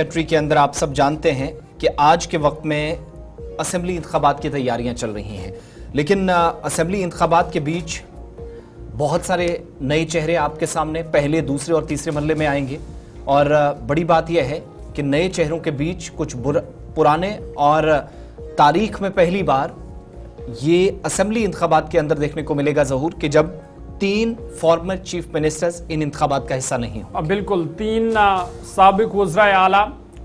Secretary के अंदर आप सब जानते हैं कि आज के वक्त में असेंबली इंतखाबात की तैयारियां चल रही हैं, लेकिन असेंबली इंतखाबात के बीच बहुत सारे नए चेहरे आपके सामने पहले, दूसरे और तीसरे मरले में आएंगे। और बड़ी बात यह है कि नए चेहरों के बीच कुछ पुराने और तारीख में पहली बार ये असेंबली इंतखाबात के अंदर देखने को मिलेगा ज़हूर कि जब 3 फॉर्मर चीफ मिनिस्टर्स इन इंतखाबात का हिस्सा नहीं हो। बिल्कुल 3 साबिक वज़राए आला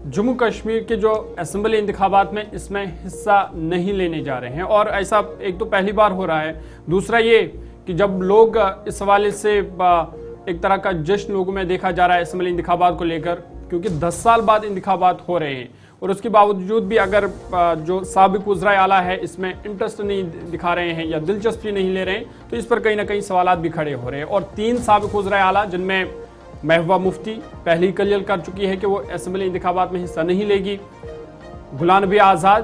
जम्मू कश्मीर के जो असेंबली इंतखाबात में इसमें हिस्सा नहीं लेने जा रहे हैं। और ऐसा एक तो पहली बार हो रहा है, दूसरा ये कि जब लोग इस हवाले से एक तरह का जश्न लोगों में देखा जा रहा है असेंबली इंतखाबात को लेकर, क्योंकि 10 साल बाद इंतखाबात हो रहे हैं और उसके बावजूद भी अगर जो साबिक वज़राए आला है इसमें इंटरेस्ट नहीं दिखा रहे हैं या दिलचस्पी नहीं ले रहे हैं, तो इस पर कहीं ना कहीं सवालात भी खड़े हो रहे हैं। और 3 साबिक वज़राए आला जिनमें महबूबा मुफ्ती पहले ही क्लियर कर चुकी है कि वो असेंबली इंतखाबात में हिस्सा नहीं लेगी, गुलाम नबी आज़ाद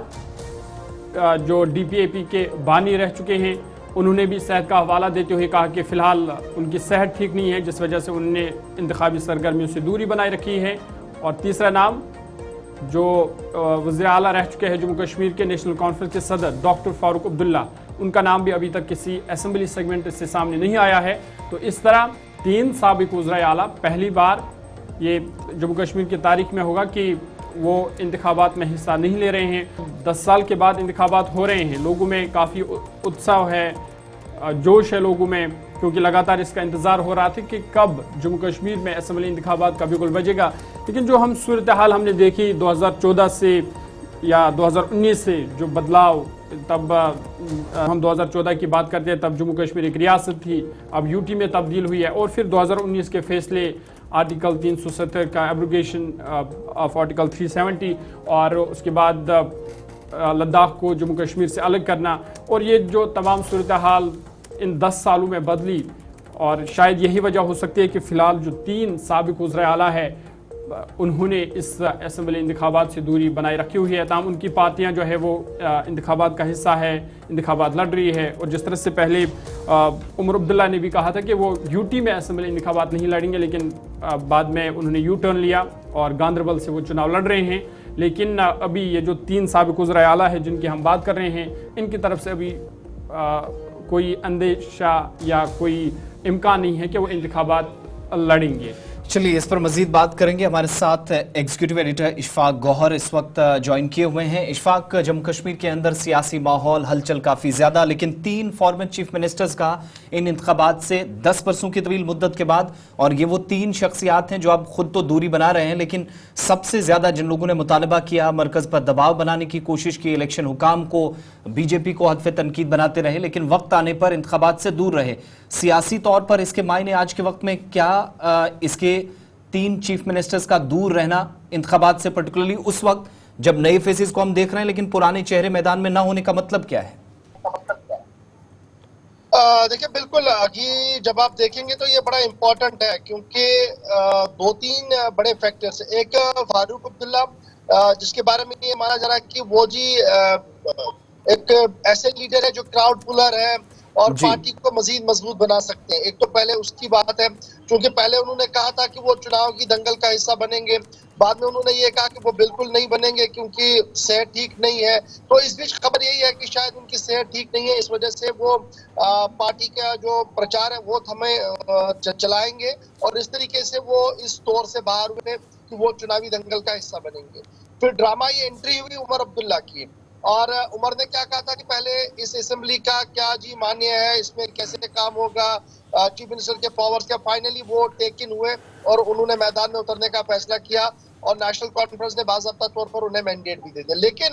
जो DPAP के बानी रह चुके हैं, उन्होंने भी सेहत का हवाला देते हुए कहा कि फ़िलहाल उनकी सेहत ठीक नहीं है, जिस वजह से उन्होंने इंतखाबी सरगर्मियों से दूरी बनाए रखी है। और तीसरा नाम जो वज़ीर आला रह चुके हैं जम्मू कश्मीर के नेशनल कॉन्फ्रेंस के सदर डॉक्टर फारूक अब्दुल्ला, उनका नाम भी अभी तक किसी असेंबली सेगमेंट से सामने नहीं आया है। तो इस तरह 3 साबिक वज़राए आला पहली बार ये जम्मू कश्मीर की तारीख में होगा कि वो इंतखाबात में हिस्सा नहीं ले रहे हैं। 10 साल के बाद इंतखाबात हो रहे हैं, लोगों में काफ़ी उत्साह है, जोश है लोगों में, क्योंकि लगातार इसका इंतज़ार हो रहा था कि कब जम्मू कश्मीर में असेंबली इंतखाबात का बिगुल बजेगा। लेकिन जो हम सूरत हाल हमने देखी 2014 से या 2019 से जो बदलाव, तब हम 2014 की बात करते हैं तब जम्मू कश्मीर एक रियासत थी, अब UT में तब्दील हुई है। और फिर 2019 के फैसले आर्टिकल 370 का एब्रोगेशन ऑफ आर्टिकल 370 और उसके बाद लद्दाख को जम्मू कश्मीर से अलग करना, और ये जो तमाम सूरत हाल इन 10 सालों में बदली। और शायद यही वजह हो सकती है कि फ़िलहाल जो 3 साबिक वज़राए आला है उन्होंने इस असेंबली इंतखाबात से दूरी बनाए रखी हुई है। तमाम उनकी पार्टियां जो है वो इंतखाबात का हिस्सा है, इंतखाबात लड़ रही है। और जिस तरह से पहले उमर अब्दुल्ला ने भी कहा था कि वो UT में असेंबली इंतखाबात नहीं लड़ेंगे, लेकिन बाद में उन्होंने U-टर्न लिया और गांदरबल से वो चुनाव लड़ रहे हैं। लेकिन अभी ये जो 3 साबिक वज़राए आला है जिनकी हम बात कर रहे हैं, इनकी तरफ से अभी कोई अंदेशा या कोई इम्कान नहीं है कि वो इंतखाबात लड़ेंगे। चलिए इस पर मजीद बात करेंगे। हमारे साथ एग्जीक्यूटिव एडिटर इशफाक गौहर इस वक्त ज्वाइन किए हुए हैं। इशफाक, जम्मू कश्मीर के अंदर सियासी माहौल हलचल काफ़ी ज़्यादा, लेकिन 3 फॉर्मर चीफ मिनिस्टर्स का इन इंतखाबात से 10 बरसों की तवील मुद्दत के बाद, और ये वो 3 शख्सियात हैं जो अब खुद तो दूरी बना रहे हैं, लेकिन सबसे ज़्यादा जिन लोगों ने मुतालबा किया, मरकज़ पर दबाव बनाने की कोशिश की, इलेक्शन हुकाम को, BJP को हदफ तनकीद बनाते रहे, लेकिन वक्त आने पर इंतखाबात से दूर रहे। सियासी तौर पर इसके मायने आज के वक्त में क्या, इसके 3 चीफ मिनिस्टर्स का दूर रहना इंतखाबात से, पर्टिकुलरली उस वक्त जब नए फेसेस को हम देख रहे हैं लेकिन पुराने चेहरे मैदान में ना होने का मतलब क्या है? देखिए, बिल्कुल ये जब आप देखेंगे तो ये बड़ा इम्पोर्टेंट है, क्योंकि 2-3 बड़े फैक्टर्स। एक फारूक अब्दुल्ला, जिसके बारे में ये माना जा रहा है कि वो जी एक ऐसे लीडर है जो क्राउड पुलर है और पार्टी को मजीद मजबूत बना सकते हैं। एक तो पहले उसकी बात है, क्योंकि पहले उन्होंने कहा था कि वो चुनाव की दंगल का हिस्सा बनेंगे, बाद में उन्होंने ये कहा कि वो बिल्कुल नहीं बनेंगे क्योंकि सेहत ठीक नहीं है। तो इस बीच खबर यही है कि शायद उनकी सेहत ठीक नहीं है, इस वजह से वो पार्टी का जो प्रचार है वो थमे चलाएंगे, और इस तरीके से वो इस दौर से बाहर हुए कि वो चुनावी दंगल का हिस्सा बनेंगे। फिर ड्रामाई एंट्री हुई उमर अब्दुल्ला की, और उमर ने क्या कहा था कि पहले इस असेंबली का क्या जी मान्य है, इसमें कैसे काम होगा, चीफ मिनिस्टर के पावर्स क्या। फाइनली वो टेकन हुए और उन्होंने मैदान में उतरने का फैसला किया, और नेशनल कॉन्फ्रेंस ने बाज़ाब्ता तौर पर उन्हें मैंडेट भी दे दिया। लेकिन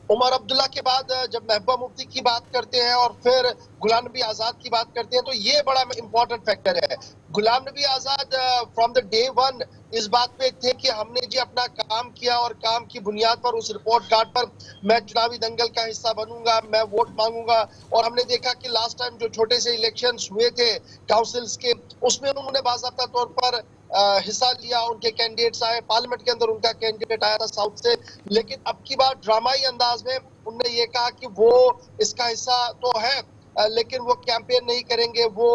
उमर अब्दुल्ला के बाद जब महबूबा मुफ्ती की बात करते हैं और फिर गुलाम नबी आज़ाद की बात करते हैं, तो ये बड़ा इंपॉर्टेंट फैक्टर है। Ghulam Nabi Azad from the day 1 इस बात पे थे कि हमने जी अपना काम किया, और काम की बुनियाद पर उस रिपोर्ट कार्ड पर मैं चुनावी दंगल का हिस्सा बनूंगा, मैं वोट मांगूंगा। और हमने देखा कि लास्ट टाइम जो छोटे से इलेक्शंस हुए थे काउंसिल्स के, उसमें उन्होंने बाज़ाब्ता तौर पर हिस्सा लिया, उनके कैंडिडेट्स आए, पार्लियामेंट के अंदर उनका कैंडिडेट आया था साउथ से। लेकिन अब की बार ड्रामाई अंदाज में उन्होंने ये कहा कि वो इसका हिस्सा तो है, लेकिन वो कैंपेन नहीं करेंगे, वो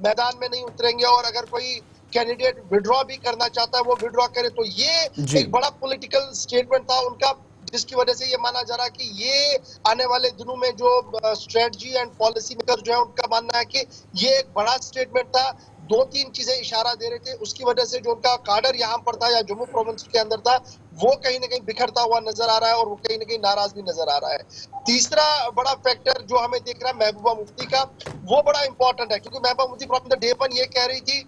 मैदान में नहीं उतरेंगे, और अगर कोई कैंडिडेट विड्रॉ भी करना चाहता है वो विड्रॉ करे। तो ये जी। एक बड़ा पॉलिटिकल स्टेटमेंट था उनका, जिसकी वजह से ये माना जा रहा है कि ये आने वाले दिनों में जो स्ट्रेटजी एंड पॉलिसी मेकर जो है उनका मानना है कि ये एक बड़ा स्टेटमेंट था। दो तीन चीजें इशारा दे रहे थे, उसकी वजह से जो उनका काडर यहाँ पर था या जम्मू प्रोविंस के अंदर था वो कहीं ना कहीं बिखरता हुआ नजर आ रहा है और वो कहीं ना कहीं नाराज भी नजर आ रहा है। तीसरा बड़ा फैक्टर जो हमें दिख रहा है महबूबा मुफ्ती का, वो बड़ा इंपॉर्टेंट है, क्योंकि Mehbooba Mufti from the day one ये कह रही थी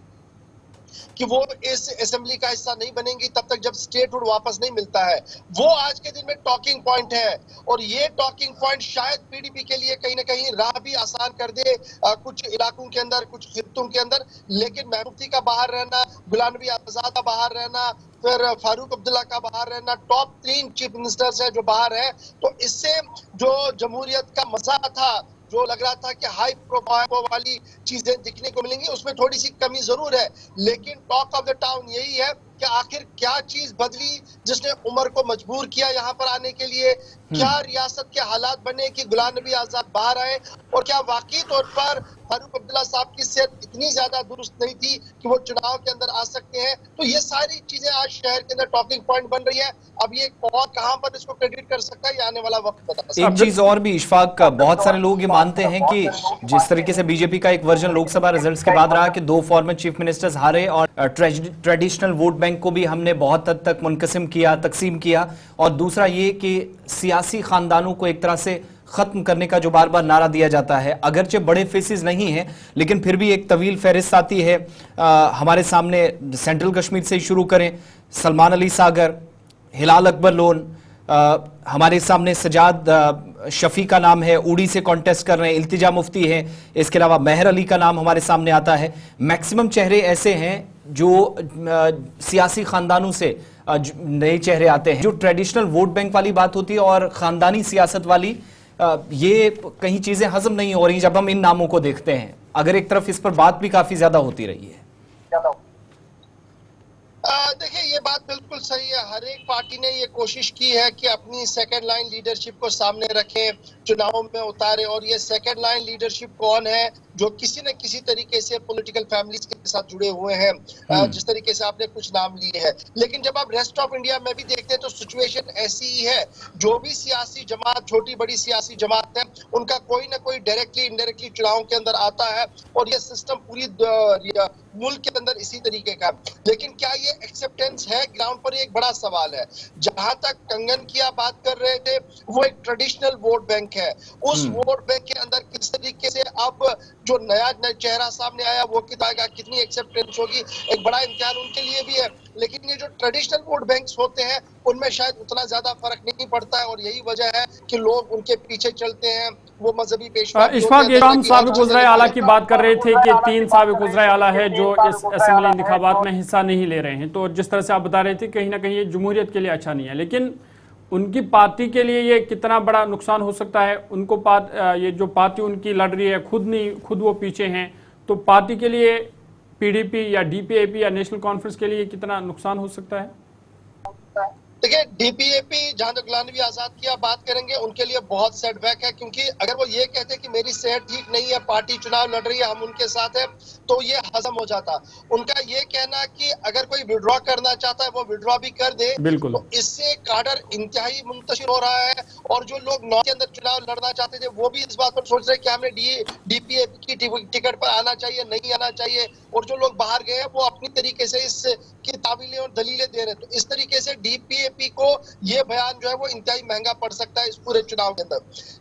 कि वो इस असेंबली का हिस्सा नहीं बनेंगी तब तक जब स्टेटहुड वापस नहीं मिलता है। वो आज के दिन में टॉकिंग पॉइंट है और ये टॉकिंग पॉइंट शायद पीडीपी के लिए कहीं ना कहीं राह भी आसान कर दे कुछ इलाकों के अंदर, कुछ खित्तों के अंदर। लेकिन महबूबा मुफ्ती का बाहर रहना, गुलाम नबी आजाद का बाहर रहना, फिर फारूक अब्दुल्ला का बाहर रहना, टॉप 3 चीफ मिनिस्टर्स है जो बाहर है, तो इससे जो जमहूरियत का मजा था, जो लग रहा था कि हाई प्रोफाइल वाली चीजें दिखने को मिलेंगी, उसमें थोड़ी सी कमी जरूर है। लेकिन टॉक ऑफ द टाउन यही है कि आखिर क्या चीज बदली जिसने उमर को मजबूर किया यहाँ पर आने के लिए। क्या रियासत के हालात बने कि गुलाम नबी आजाद बाहर आए, और क्या वाकई तौर पर फारूक अब्दुल्ला साहब की सेहत इतनी ज्यादा दुरुस्त नहीं थी कि वो चुनाव के अंदर आ सकते हैं। तो ये सारी चीजें आज शहर के अंदर टॉकिंग पॉइंट बन रही है। अब ये कौन कहां पर इसको क्रेडिट कर सकता है, ये आने वाला वक्त बता सकता है। एक चीज और भी इशफाक का, बहुत सारे लोग ये मानते हैं कि जिस तरीके से बीजेपी का एक वर्जन लोकसभा रिजल्ट्स के बाद रहा कि 2 फॉर्मर चीफ मिनिस्टर्स हारे और ट्रेडिशनल वोट बैंक को भी हमने बहुत हद तक मुनकसिम किया, तकसीम किया, और दूसरा ये कि सियासी खानदानों को एक तरह से खत्म करने का जो बार बार नारा दिया जाता है, अगरचे बड़े फेसेस नहीं हैं लेकिन फिर भी एक तवील फहरिस्त आती है हमारे सामने। सेंट्रल कश्मीर से ही शुरू करें, सलमान अली सागर, हिलाल अकबर लोन, हमारे सामने सजाद शफी का नाम है, उड़ी से कॉन्टेस्ट कर रहे हैं, इल्तिजा मुफ्ती है, इसके अलावा मेहर अली का नाम हमारे सामने आता है। मैक्सिमम चेहरे ऐसे हैं जो सियासी खानदानों से नए चेहरे आते हैं। जो ट्रेडिशनल वोट बैंक वाली बात होती है और खानदानी सियासत वाली, ये कहीं चीजें हजम नहीं हो रही जब हम इन नामों को देखते हैं, अगर एक तरफ इस पर बात भी काफी ज्यादा होती रही है। देखिए ये बात बिल्कुल सही है। हर एक पार्टी ने ये कोशिश की है कि अपनी सेकंड लाइन लीडरशिप को सामने रखें, चुनाव में उतारे, और ये सेकंड लाइन लीडरशिप कौन है? जो किसी न किसी तरीके से पॉलिटिकल फैमिलीज के साथ जुड़े हुए हैं, जिस तरीके से आपने कुछ नाम लिए हैं। लेकिन जब आप रेस्ट ऑफ इंडिया में भी देखते हैं तो सिचुएशन ऐसी ही है। जो भी सियासी जमात, छोटी बड़ी सियासी जमात है, उनका कोई ना कोई डायरेक्टली इनडायरेक्टली चुनाव के अंदर आता है, और ये सिस्टम पूरी मुल्क के अंदर इसी तरीके का। लेकिन क्या ये एक्सेप्टेंस है ग्राउंड पर? एक बड़ा सवाल है। जहां तक कंगन की आप बात कर रहे थे, वो एक ट्रेडिशनल वोट बैंक है। उस वोट बैंक के अंदर किस तरीके से अब जो नया चेहरा सामने आया वो कितनी एक्सेप्टेंस होगी, एक बड़ा इम्तिहान उनके लिए भी है। लेकिन ये जो ट्रेडिशनल वोट बैंक्स होते हैं उनमें शायद उतना ज्यादा फर्क नहीं पड़ता है, और यही वजह है कि लोग उनके पीछे चलते हैं। वो मजहबी पेशवा इशफाक, ये हम साबिक वज़ीर आला की बात कर रहे थे कि 3 साबिक वज़ीर आला है जो इस असेंबली इंतखाबात में हिस्सा नहीं ले रहे हैं। तो जिस तरह से आप बता रहे थे, कहीं ना कहीं ये जमहूरियत के लिए अच्छा नहीं है, लेकिन उनकी पार्टी के लिए ये कितना बड़ा नुकसान हो सकता है? उनको ये जो पार्टी उनकी लड़ रही है, खुद वो पीछे हैं, तो पार्टी के लिए, पीडीपी या डीपीएपी या नेशनल कॉन्फ्रेंस के लिए कितना नुकसान हो सकता है? देखिए डीपीएपी, जहां तक गुलाम नबी आजाद की आप बात करेंगे, उनके लिए बहुत सेटबैक है, क्योंकि अगर वो ये कहते कि मेरी सेहत ठीक नहीं है, पार्टी चुनाव लड़ रही है, हम उनके साथ हैं, तो ये हजम हो जाता। उनका ये कहना कि अगर कोई विड्रॉ करना चाहता है वो विड्रॉ भी कर दे, बिल्कुल। तो इससे काडर इंतहाई मुंतशिर हो रहा है। और जो लोग नॉर्थ के अंदर चुनाव लड़ना चाहते थे वो भी इस बात पर सोच रहे हैं कि हमें डीपीएपी की टिकट पर आना चाहिए, नहीं आना चाहिए। और जो लोग बाहर गए हैं वो अपनी तरीके से इसकी तावीलें और दलीलें दे रहे हैं। तो इस तरीके से डीपीएपी को ये बयान जो है वो इंतहाई महंगा पड़ सकता है इस पूरे चुनाव के अंदर।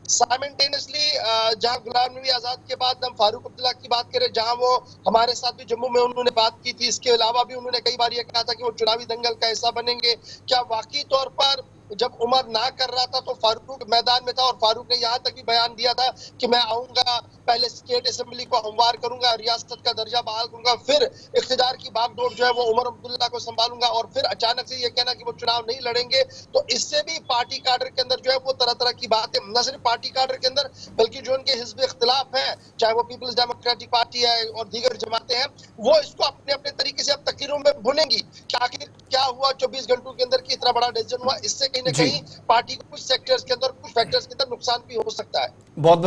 साइमल्टेनियसली जहां गुलाम नबी आजाद के बाद हम फारूक अब्दुल्ला की बात करें, जहां वो हमारे साथ भी जम्मू में उन्होंने बात की थी, इसके अलावा भी उन्होंने कई बार ये कहा था कि वो चुनावी दंगल का हिस्सा बनेंगे। क्या वाकई तौर पर जब उमर ना कर रहा था तो फारूक मैदान में था, और फारूक ने यहाँ तक भी बयान दिया था कि मैं आऊंगा, पहले स्टेट असेंबली को हमवार करूंगा, रियासत का दर्जा बहाल करूंगा, फिर इख्तिदार की बागडोर जो है वो उमर अब्दुल्ला को संभालूंगा, और फिर अचानक से ये कहना कि वो चुनाव नहीं लड़ेंगे। तो इससे भी पार्टी काडर के अंदर जो है वो तरह तरह की बातें, न सिर्फ पार्टी काडर के अंदर बल्कि जो उनके हिस्ब इख्तिलाफ है, चाहे वो पीपल्स डेमोक्रेटिक पार्टी है और दीगर जमातें हैं, वो इसको अपने अपने तरीके से अब तकरीरों में भुनेंगी कि आखिर क्या हुआ 24 घंटों के अंदर, कि इतना बड़ा डिसीजन हुआ। इससे कहीं ना कहीं पार्टी को कुछ सेक्टर्स के अंदर, कुछ फैक्टर्स के अंदर नुकसान भी हो सकता है। बहुत